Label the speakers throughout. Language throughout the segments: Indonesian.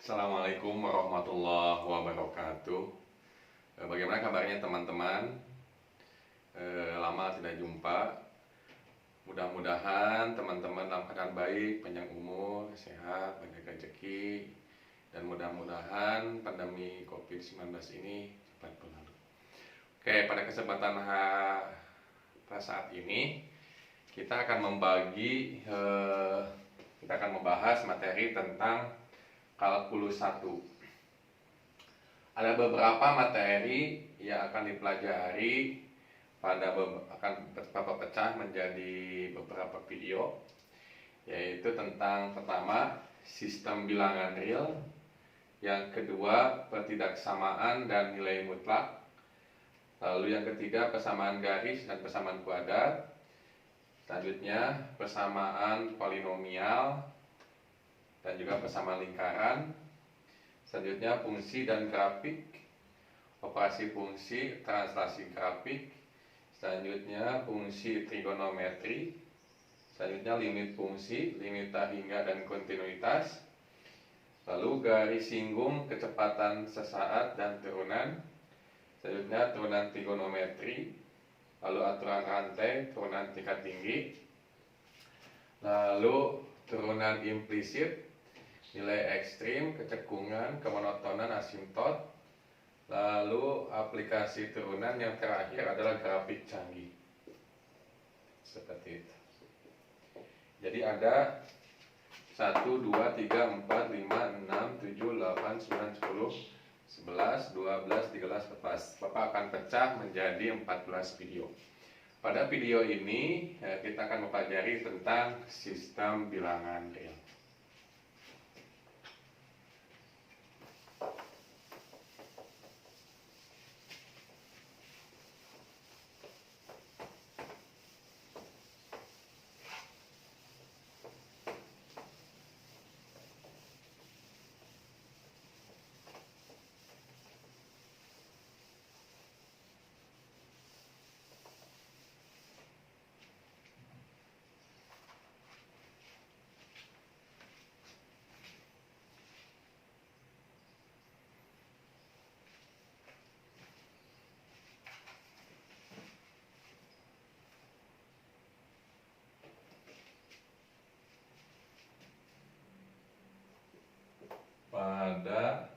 Speaker 1: Assalamualaikum warahmatullahi wabarakatuh. Bagaimana kabarnya teman-teman? Lama tidak jumpa. Mudah-mudahan teman-teman dalam keadaan baik, panjang umur, sehat, banyak rezeki, dan mudah-mudahan pandemi COVID-19 ini cepat berlalu. Oke, pada kesempatan saat ini kita akan membahas materi tentang kalkulus 1. Ada beberapa materi yang akan dipelajari akan beberapa pecah menjadi beberapa video, yaitu tentang pertama sistem bilangan real, yang kedua pertidaksamaan dan nilai mutlak, lalu yang ketiga persamaan garis dan persamaan kuadrat, selanjutnya persamaan polinomial dan juga persamaan lingkaran, selanjutnya fungsi dan grafik, operasi fungsi, translasi grafik, selanjutnya fungsi trigonometri, selanjutnya limit fungsi, limita hingga dan kontinuitas, lalu garis singgung, kecepatan sesaat dan turunan, selanjutnya turunan trigonometri, lalu aturan rantai, turunan tingkat tinggi, lalu turunan implisit, nilai ekstrim, kecekungan, kemonotonan, asimtot, lalu aplikasi turunan, yang terakhir adalah grafik canggih. Seperti itu. Jadi ada 1, 2, 3, 4, 5, 6, 7, 8, 9, 10, 11, 12, 13, 14. Bapak akan pecah menjadi 14 video. Pada video ini kita akan mempelajari tentang sistem bilangan real. Pada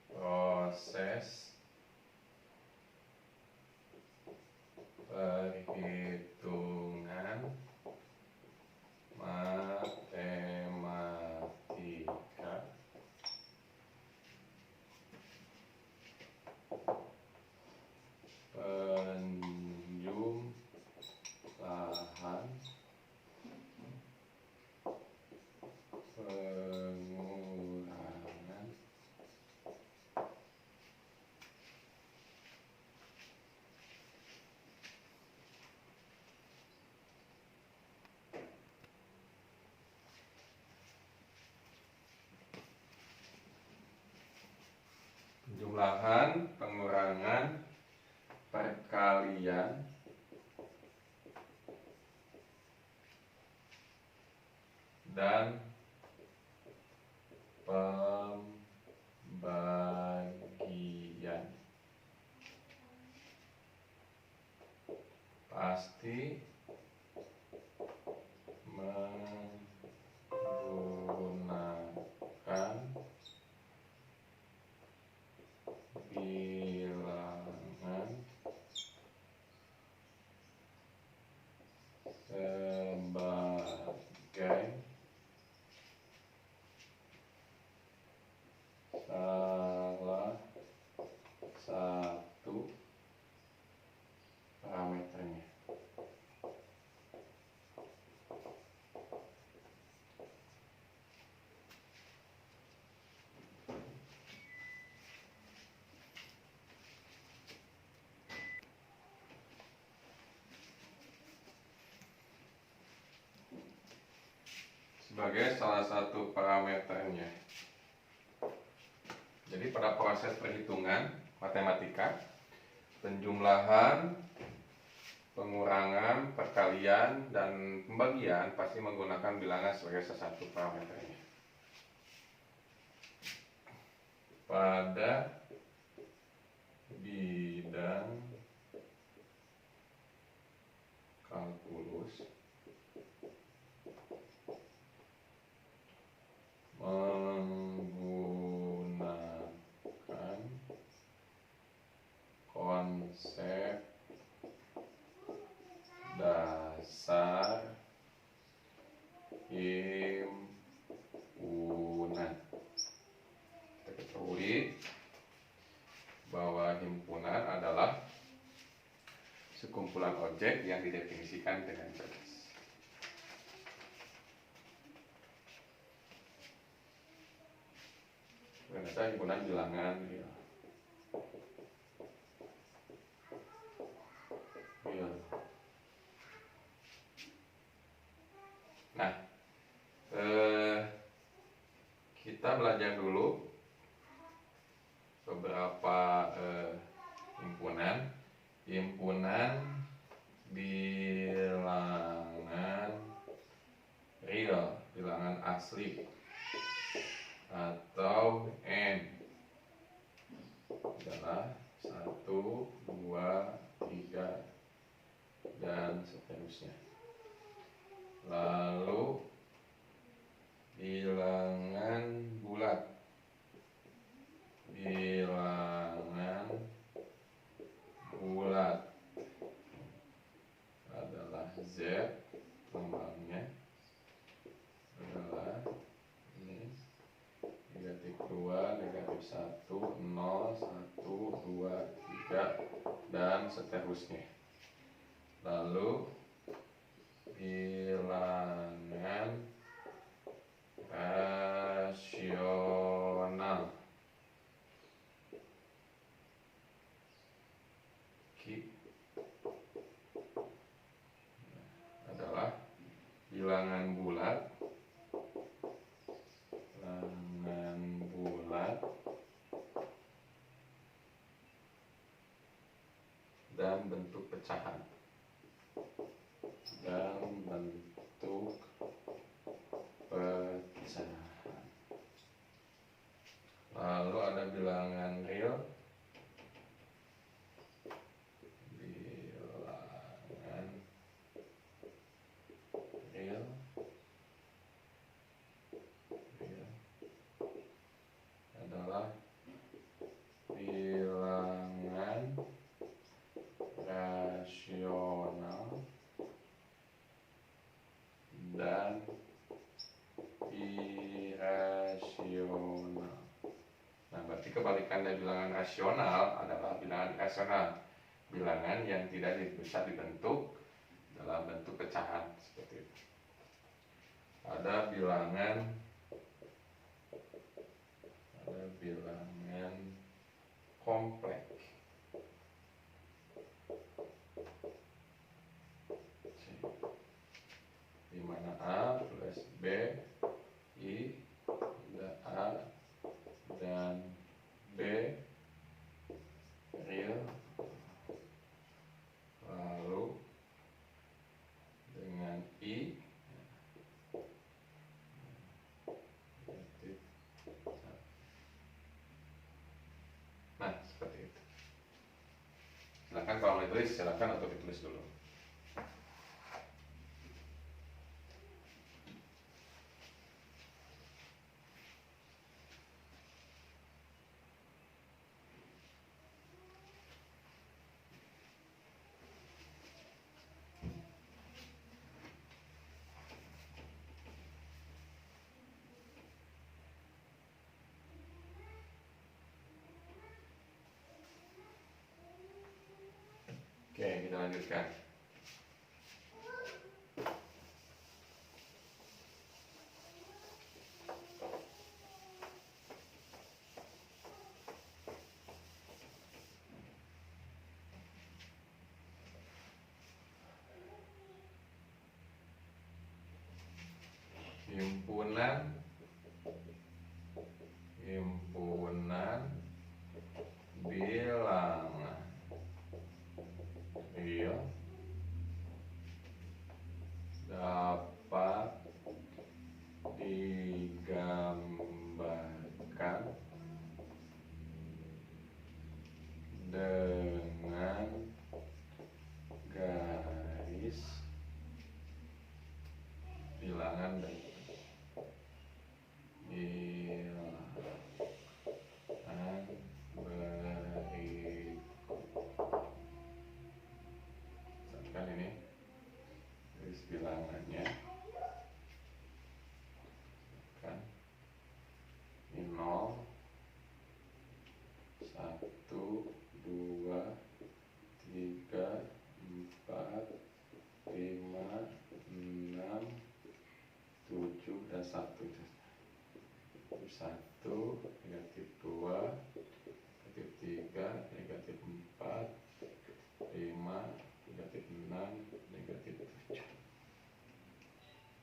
Speaker 1: proses perhitungan matematika, penjumlahan, pengurangan, pengurangan, perkalian, dan pembagian pasti menggunakan bilangan sebagai salah satu parameternya. Sebagai salah satu parameternya. Jadi pada proses perhitungan matematika, penjumlahan, pengurangan, perkalian, dan pembagian pasti menggunakan bilangan sebagai salah satu parameternya. pada bidang kalkulus menggunakan konsep dasar himpunan. Kita ketahui bahwa himpunan adalah sekumpulan objek yang didefinisikan dengan jelas. Ternyata himpunan bilangan ya. Iya. Nah, kita belajar dulu beberapa himpunan bilangan real, bilangan asli atau N adalah 1, 2, 3 dan seterusnya. Lalu bilangan bulat, adalah Z, lambangnya adalah ini negatif 2, negatif 1, 0, 1, 2, 3 dan seterusnya. Lalu bilangan rasional adalah bilangan bulat dan bentuk pecahan. Lalu ada bilangan real, adalah bilangan rasional dan irasional. Nah, berarti kebalikan dari bilangan rasional adalah bilangan irasional, bilangan yang tidak bisa dibentuk dalam bentuk pecahan seperti itu. Ada bilangan kompleks, di mana A plus B, I, ada A dan B real, lalu dengan I negatif 1. Nah, seperti itu. Silakan kalau mau ditulis, silakan untuk ditulis dulu. Oke, kita lanjutkan. Himpunan bilangan real dapat digambarkan bilangan baik. Misalkan ini garis bilangannya kan ini 0, 1, 2, 3, 4, 5, 6, 7, dan 1. 1, negatif 2, negatif 3, negatif 4, 5, negatif 6, negatif 7.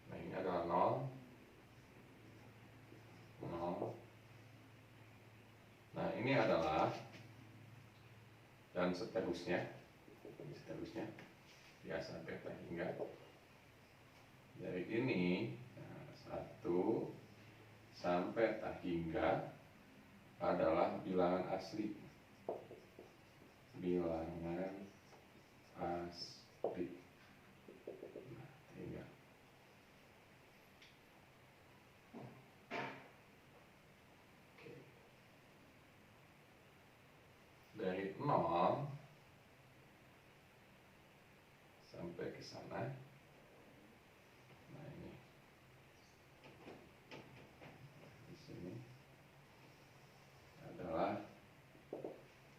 Speaker 1: Nah, ini adalah 0, 0. Nah, ini adalah, dan seterusnya ya sampai hingga dari ini 1 sampai hingga adalah bilangan asli. Bilangan asli. Nah, hingga. Oke. Dari 0 sampai ke sana. Nah, ini di sini adalah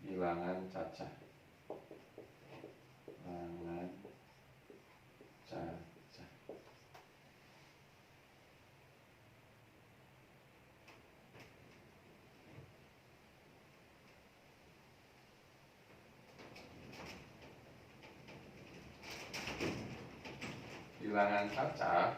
Speaker 1: bilangan cacah. Bilangan cacah. Bilangan cacah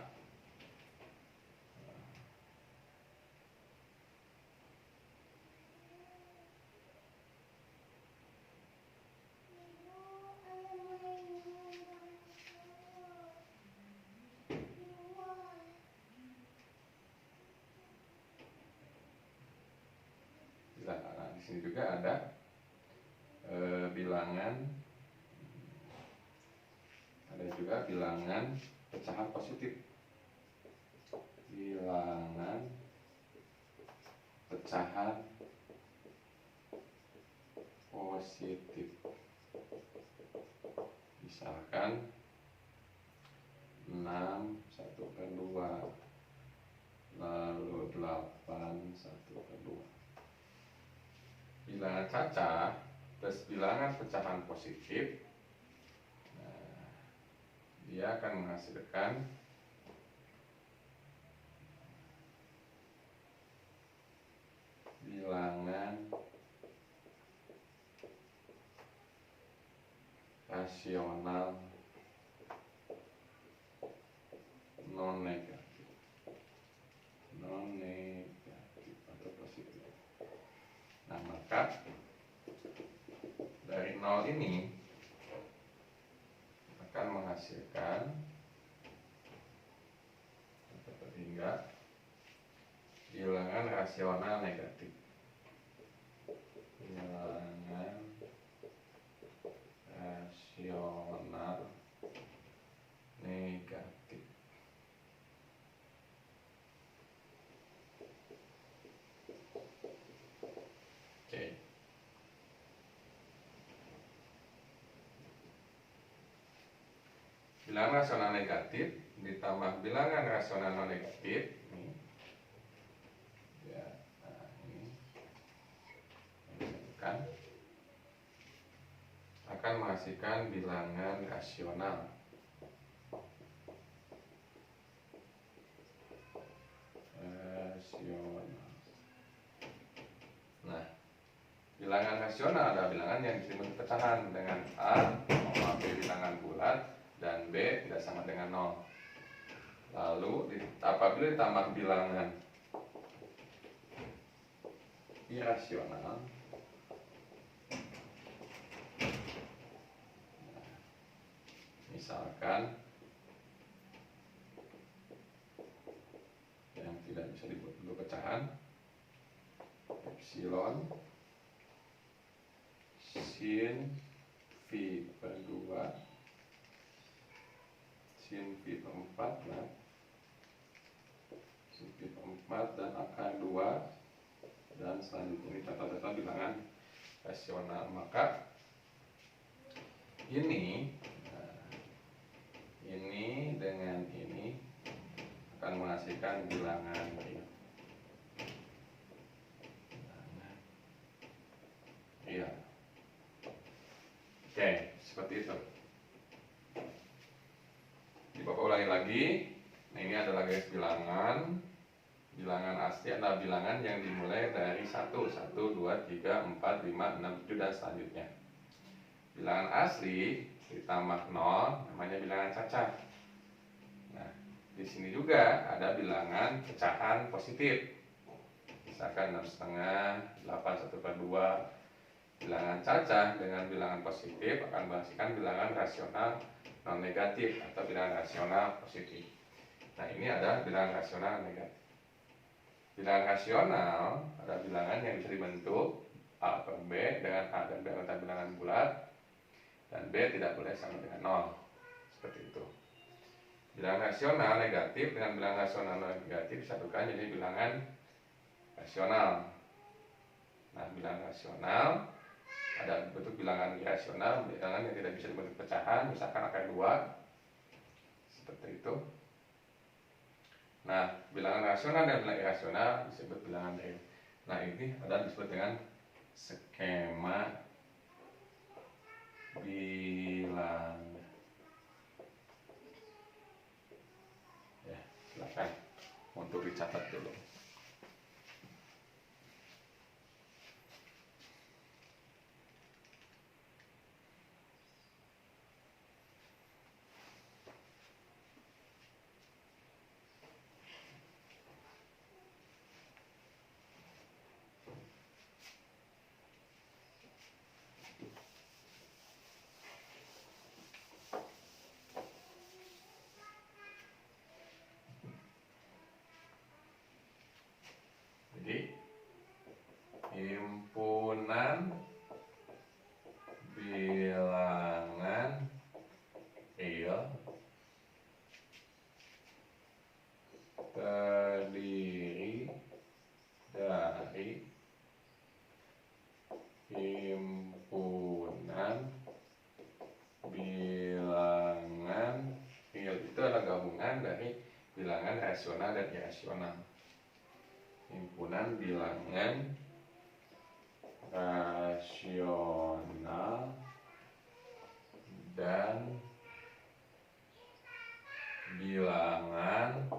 Speaker 1: di sini juga ada bilangan, ada juga bilangan pecahan positif. Bilangan pecahan positif. Misalkan 6 1/2, lalu 8 1/2. Bilangan cacah plus bilangan pecahan positif, nah, dia akan menghasilkan bilangan rasional non negatif atau positif. Nah, maka dari 0 ini akan menghasilkan hingga bilangan rasional negatif. Bilangan rasional negatif. Oke. Bilangan rasional negatif ditambah bilangan rasional non negatif ini. Ya, nah ini akan menghasilkan bilangan rasional. Nah, bilangan rasional adalah bilangan yang disebut pecahan dengan A, B bilangan bulat, dan B tidak sama dengan 0. Lalu apabila ditambah bilangan irasional, misalkan yang tidak bisa dibuat bentuk pecahan, epsilon sin V/2 sin V/4, nah, positif 4 dan angka 2, dan selanjutnya ini tata-tata bilangan rasional. Maka ini ini dengan ini akan menghasilkan bilangan real. Iya. Oke, seperti itu. Di Bapak ulangi lagi. Nah, ini adalah garis bilangan. Bilangan asli adalah bilangan yang dimulai dari 1, 1, 2, 3, 4, 5, 6, 7, dan selanjutnya. Bilangan asli ditambah 0 namanya bilangan cacat. Nah, di sini juga ada bilangan pecahan positif. Misalkan 6,5, 8, 1/2. Bilangan cacah dengan bilangan positif akan menghasilkan bilangan rasional non negatif atau bilangan rasional positif. Nah, ini ada bilangan rasional negatif. Bilangan rasional adalah bilangan yang bisa dibentuk A per B dengan A dan B adalah bilangan bulat, dan B tidak boleh sama dengan 0. Seperti itu. Bilangan rasional negatif dengan bilangan rasional non negatif disatukan jadi bilangan rasional. Nah, bilangan rasional ada bentuk bilangan irasional, bilangan yang tidak bisa dibentuk pecahan, misalkan angka 2. Seperti itu. Nah, bilangan rasional dan bilangan irasional disebut bilangan real. Nah, ini adalah disebut dengan skema bilangan. Ya, silakan untuk dicatat dulu. Jadi himpunan bilangan real terdiri dari himpunan bilangan real. Itu adalah gabungan dari bilangan rasional dan irasional. Himpunan bilangan rasional dan bilangan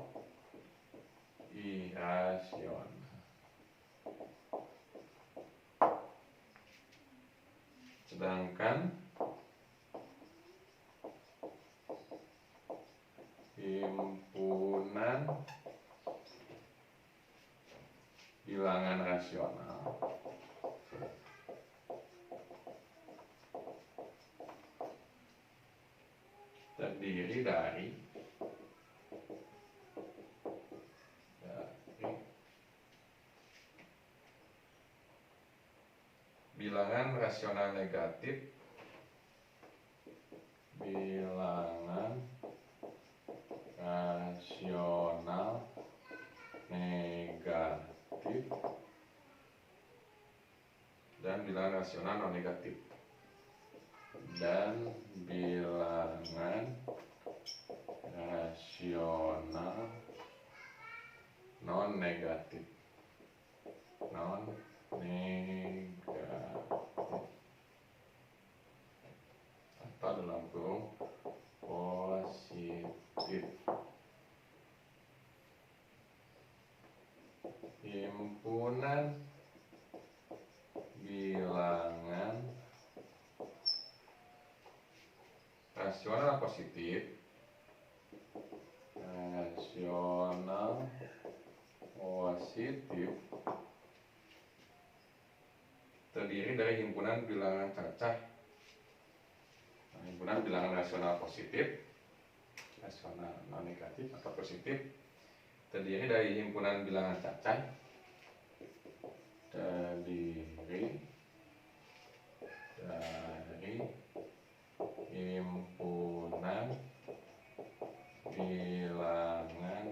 Speaker 1: irasional. Sedangkan himpunan bilangan rasional terdiri dari bilangan rasional negatif, bilangan rasional negatif, dan bilangan rasional non negatif, dan bilangan rasional non negatif, atau dalam kurung positif. Himpunan bilangan rasional positif, terdiri dari himpunan bilangan cacah. Himpunan bilangan rasional positif, rasional non negatif atau positif, terdiri dari himpunan bilangan cacah, terdiri dari himpunan bilangan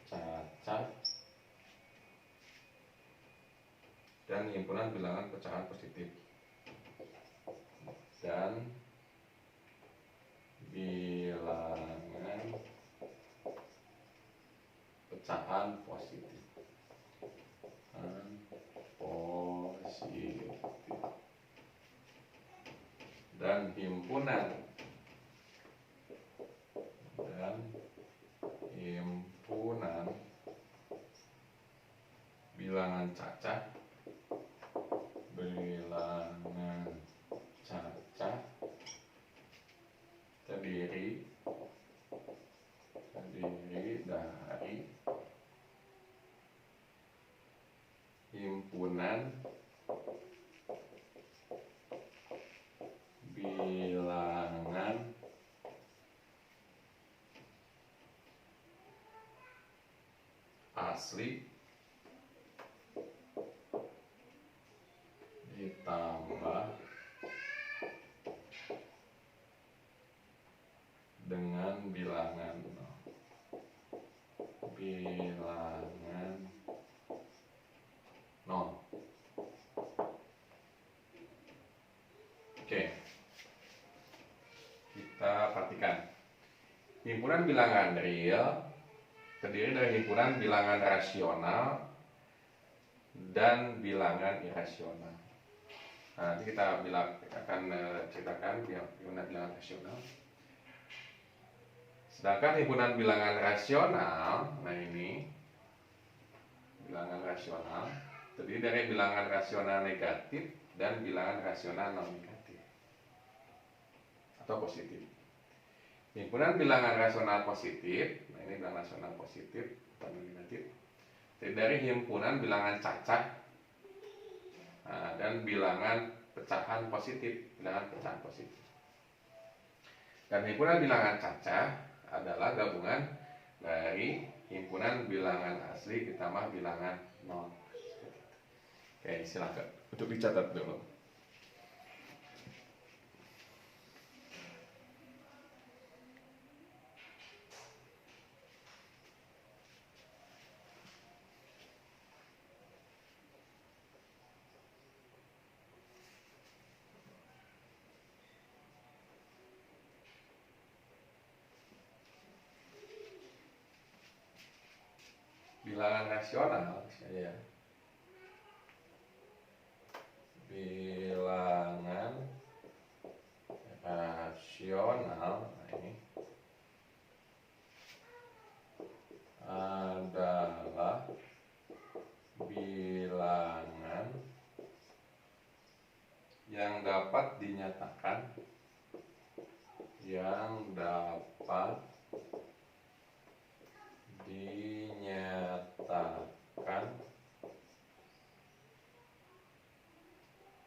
Speaker 1: cacah dan himpunan bilangan pecahan positif dan bilangan pecahan positif dan himpunan bilangan cacah terdiri dari himpunan bilangan asli ditambah dengan bilangan nol. Oke, kita perhatikan. Himpunan bilangan real terdiri dari himpunan bilangan rasional dan bilangan irasional. Nah, nanti kita akan ceritakan himpunan bilangan rasional. Sedangkan himpunan bilangan rasional, nah ini bilangan rasional terdiri dari bilangan rasional negatif dan bilangan rasional non negatif atau positif. Himpunan bilangan rasional positif, nah ini bilangan rasional positif atau negatif, terdiri dari himpunan bilangan cacah dan bilangan pecahan positif, Dan himpunan bilangan cacah adalah gabungan dari himpunan bilangan asli ditambah bilangan nol. Oke, silakan untuk dicatat dulu. Bilangan rasional, bilangan rasional, nah ini adalah bilangan yang dapat dinyatakan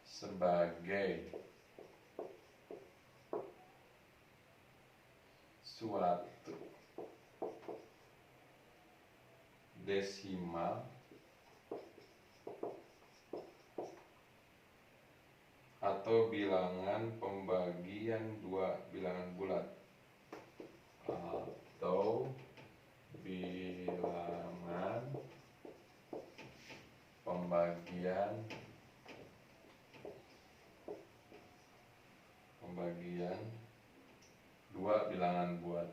Speaker 1: sebagai suatu desimal atau bilangan pembagian dua bilangan bulat atau bilangan pembagian dua bilangan bulat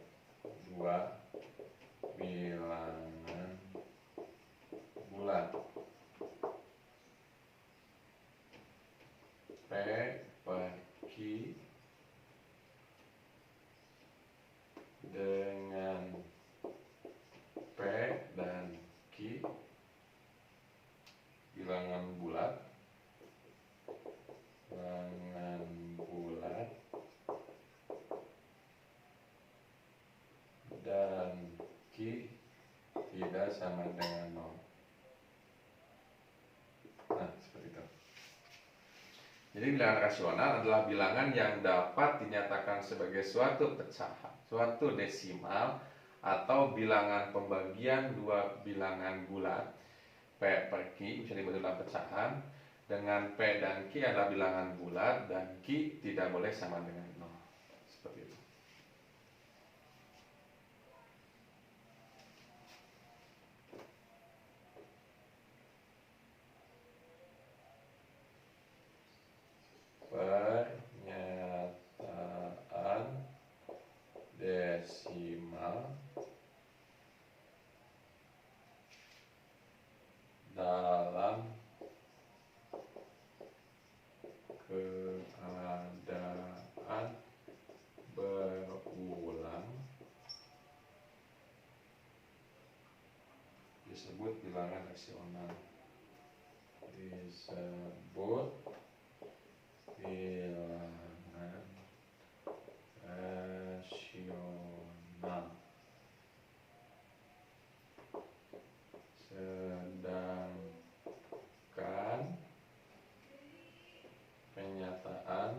Speaker 1: P per Q dengan P dan Q bilangan bulat dan Q tidak sama dengan 0. Nah, seperti itu. Jadi bilangan rasional adalah bilangan yang dapat dinyatakan sebagai suatu pecahan, suatu desimal atau bilangan pembagian dua bilangan bulat P per Q bisa dibuat dalam pecahan dengan P dan Q adalah bilangan bulat dan Q tidak boleh sama dengan 0. Seperti itu. irasional dalam keadaan berulang disebut bilangan rasional. Disebut bilangan rasional. Sedangkan penyataan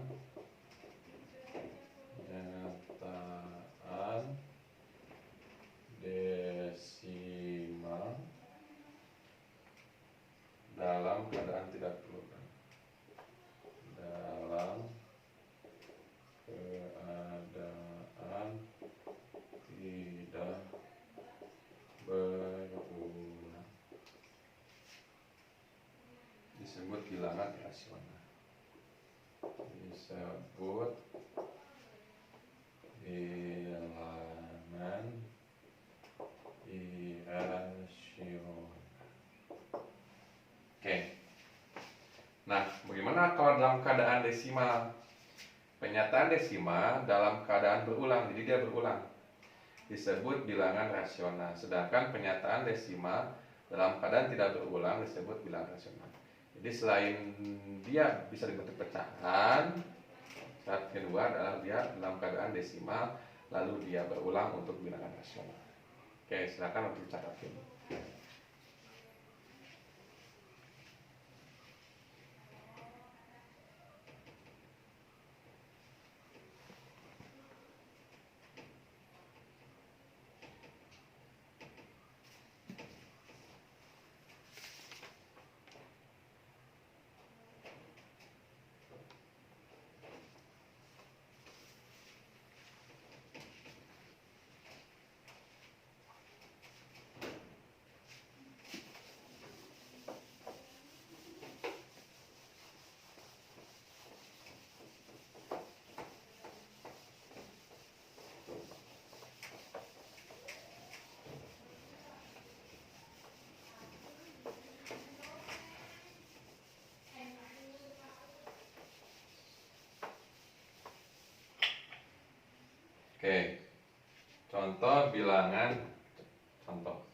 Speaker 1: desimal dalam keadaan tidak berulang. Dalam keadaan tidak berulang disebut bilangan irasional. Disebut bilangan irasional. Oke. Nah, bagaimana kalau dalam keadaan desimal? Penyataan desimal dalam keadaan berulang, jadi dia berulang, disebut bilangan rasional. Sedangkan penyataan desimal dalam keadaan tidak berulang disebut bilangan rasional. Jadi selain dia bisa dibentuk pecahan, syarat kedua adalah dia dalam keadaan desimal lalu dia berulang untuk bilangan rasional. Oke, silakan untuk catatkan. Oke, contoh bilangan contoh.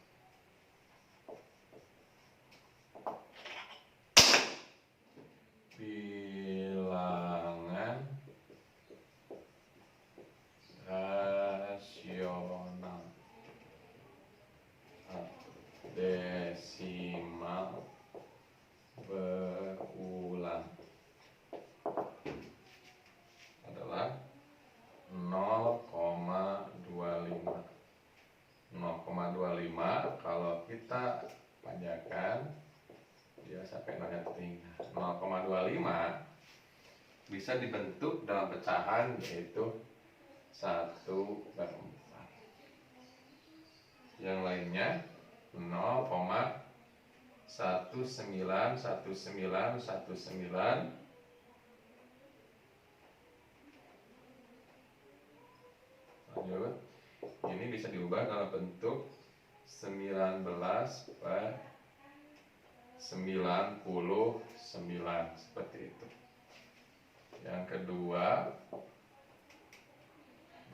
Speaker 1: Bilangan rasional desimal berulang adalah 0,25. 0,25 kalau kita panjangkan dia sampai nolnya tertinggal. 0,25 bisa dibentuk dalam pecahan yaitu 1/4. Yang lainnya 0,191919. Lanjut. Ini bisa diubah dalam bentuk 19/99 seperti itu. Yang kedua,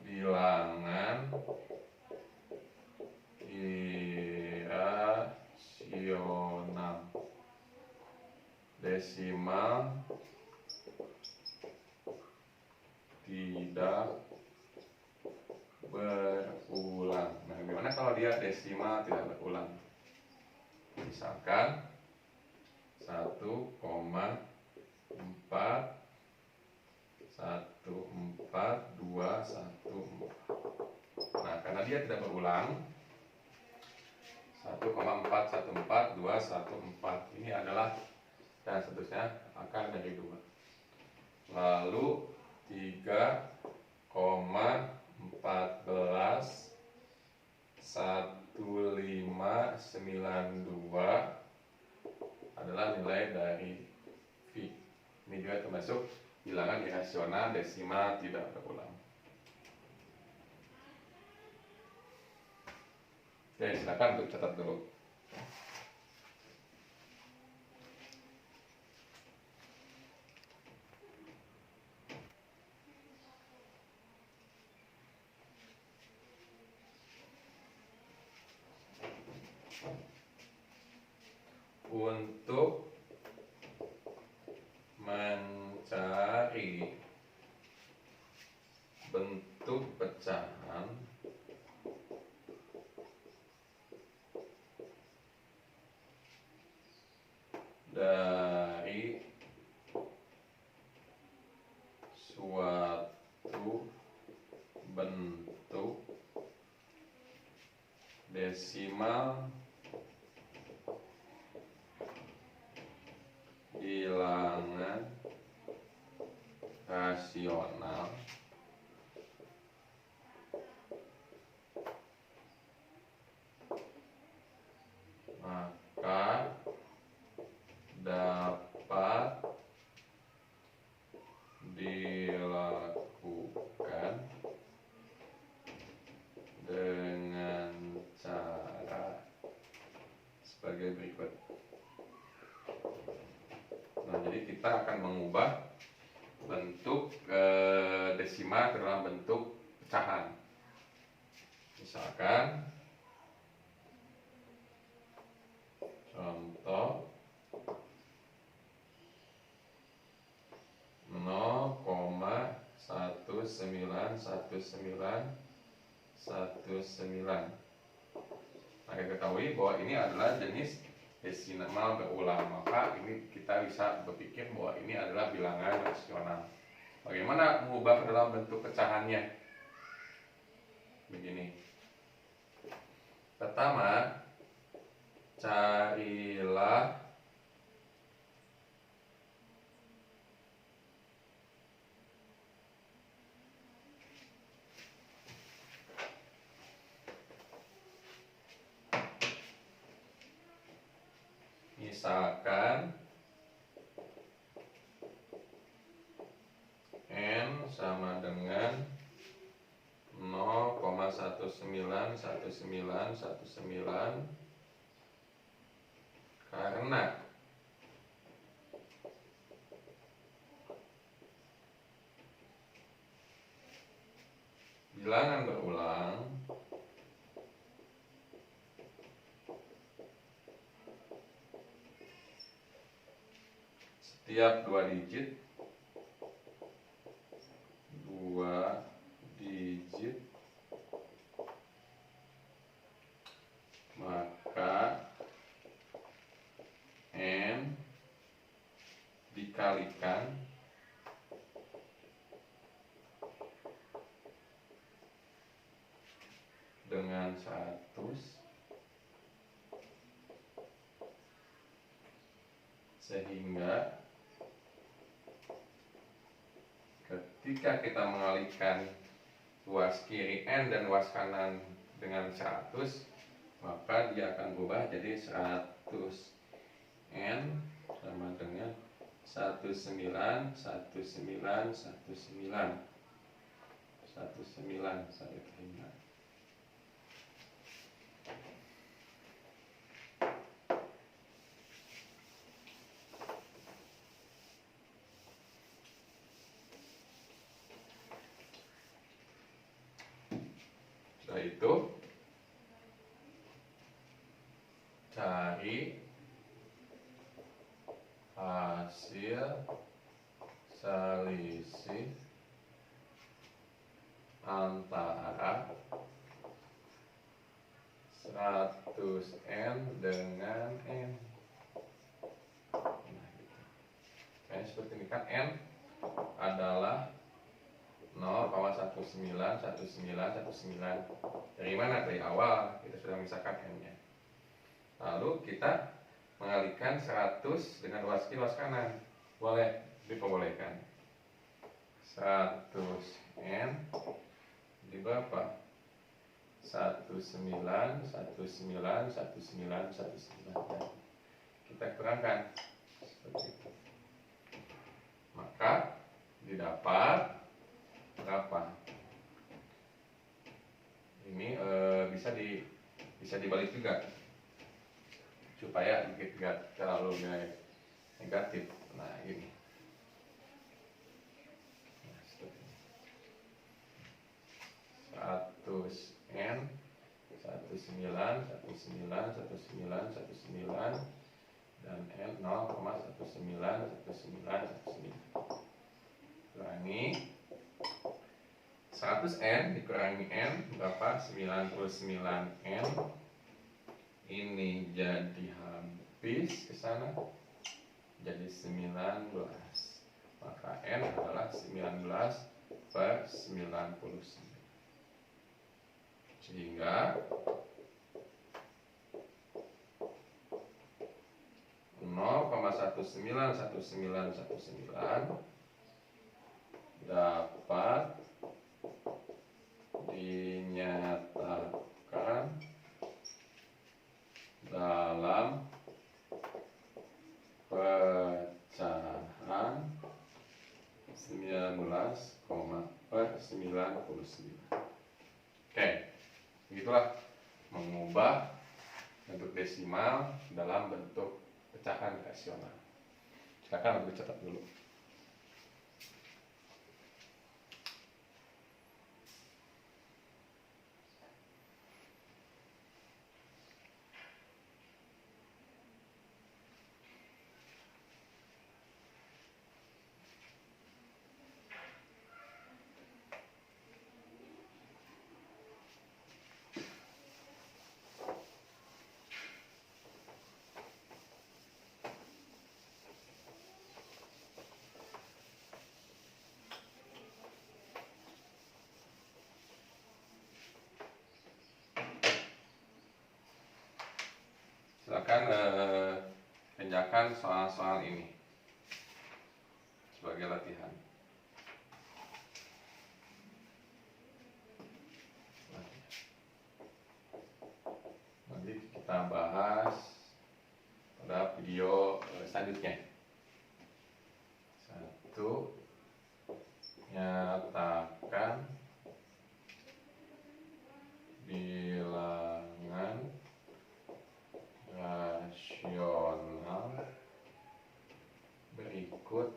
Speaker 1: bilangan irasional desimal tidak berulang. Nah, bagaimana kalau dia desimal tidak berulang? Misalkan 1,41421. Nah, karena dia tidak berulang, 1,414214 ini adalah dan seterusnya akar dari 2. Lalu 3,141592 adalah nilai dari V. Ini juga termasuk bilangan irasional desimal tidak berulang. Oke, silakan untuk catat dulu. Untuk mencari bentuk pecahan dari suatu bentuk desimal bilangan rasional, maka dapat dilakukan dengan cara sebagai berikut. Nah, jadi kita akan mengubah bentuk desimal ke dalam bentuk pecahan. Misalkan contoh 0,191919. Nah, kita ketahui bahwa ini adalah jenis desimal berulang, maka ini kita bisa berpikir bahwa ini adalah bilangan rasional. Bagaimana mengubah ke dalam bentuk pecahannya? Begini. Pertama, carilah misalkan N sama dengan 0,191919 karena bilangan berulang setiap dua digit maka N dikalikan dengan 100 sehingga ketika kita mengalihkan luas kiri N dan luas kanan dengan 100, maka dia akan berubah jadi 100 N sama dengan 191919 saya terima. Setelah itu cari hasil selisih antara 100N dengan N. Nah, gitu. Kayaknya seperti ini kan N adalah 0,191919. Dari mana? Dari awal kita sudah memisahkan N-nya. Lalu kita mengalihkan 100 dengan luas kiri luas kanan. Boleh, diperbolehkan. 100N di berapa? 19191919. Kita kurangkan seperti itu. Maka didapat berapa? Ini bisa bisa dibalik juga supaya nggak terlalu negatif. Nah ini, nah, seperti ini. 1N 19 dan N 0,191919. Kurangi 100N dikurangi N berapa? 99N. Ini jadi habis ke sana jadi 19. Maka N adalah 19/99. Sehingga 0,191919 dapat dinyatakan dalam pecahan 19,99. Oke, begitulah mengubah bentuk desimal dalam bentuk pecahan rasional. Silakan untuk catat dulu. Silakan kerjakan soal-soal ini sebagai latihan. Nanti kita bahas pada video selanjutnya. 1. Nyatakan bilangan rasional berikut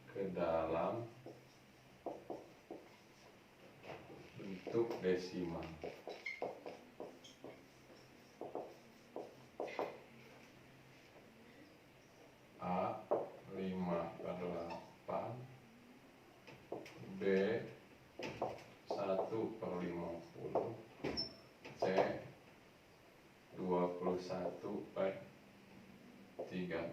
Speaker 1: ke dalam bentuk desimal. A 5/8, B 1/50, C 21/13.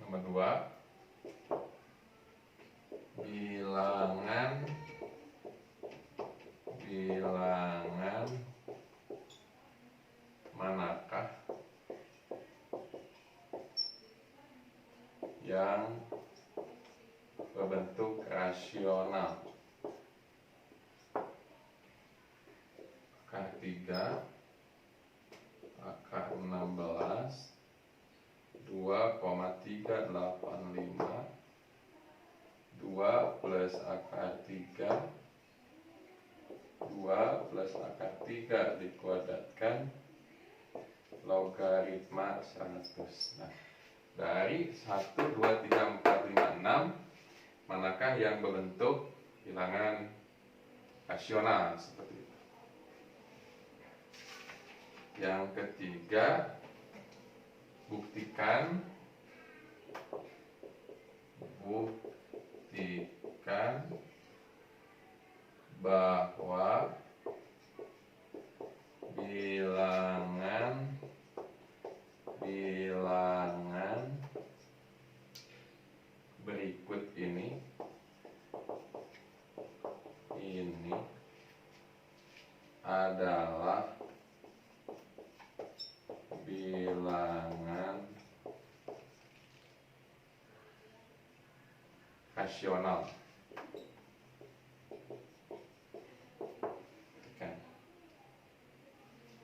Speaker 1: Nomor 2, bilangan manakah yang berbentuk rasional? Akar 3, akar 16, 2,385, 2 plus akar 3, 2 plus akar 3 dikuadratkan logaritma 100. Nah, dari 1, 2, 3, 4, 5, 6 manakah yang berbentuk bilangan rasional seperti itu? Yang ketiga, buktikan bahwa bilangan berikut ini adalah bilangan rasional.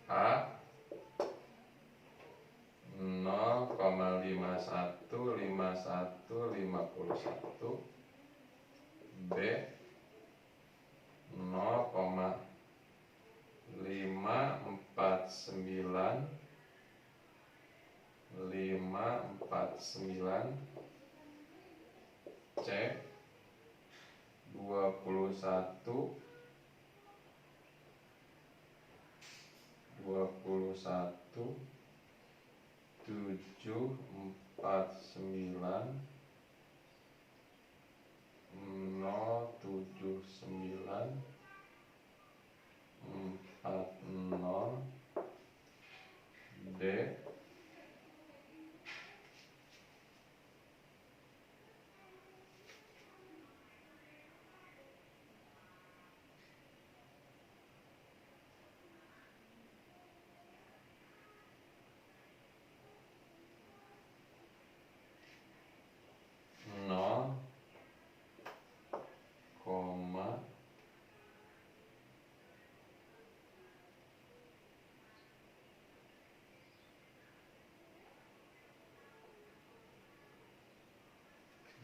Speaker 1: A 0,515151, B 0,549 C 21 D 0,5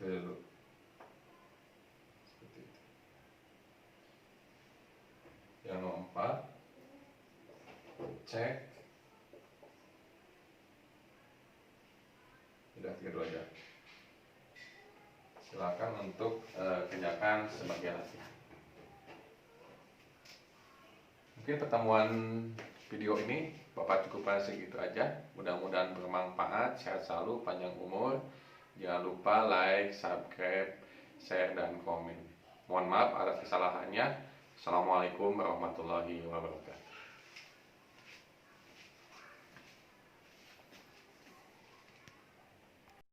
Speaker 1: dulu. Seperti itu. Yang nomor 4 cek. Udah gitu aja. Silakan untuk kerjakan sebagai latihan. Mungkin pertemuan video ini Bapak cukupkan segitu aja. Mudah-mudahan bermanfaat, sehat selalu, panjang umur. Jangan lupa like, subscribe, share, dan komen. Mohon maaf atas kesalahannya. Assalamualaikum warahmatullahi wabarakatuh.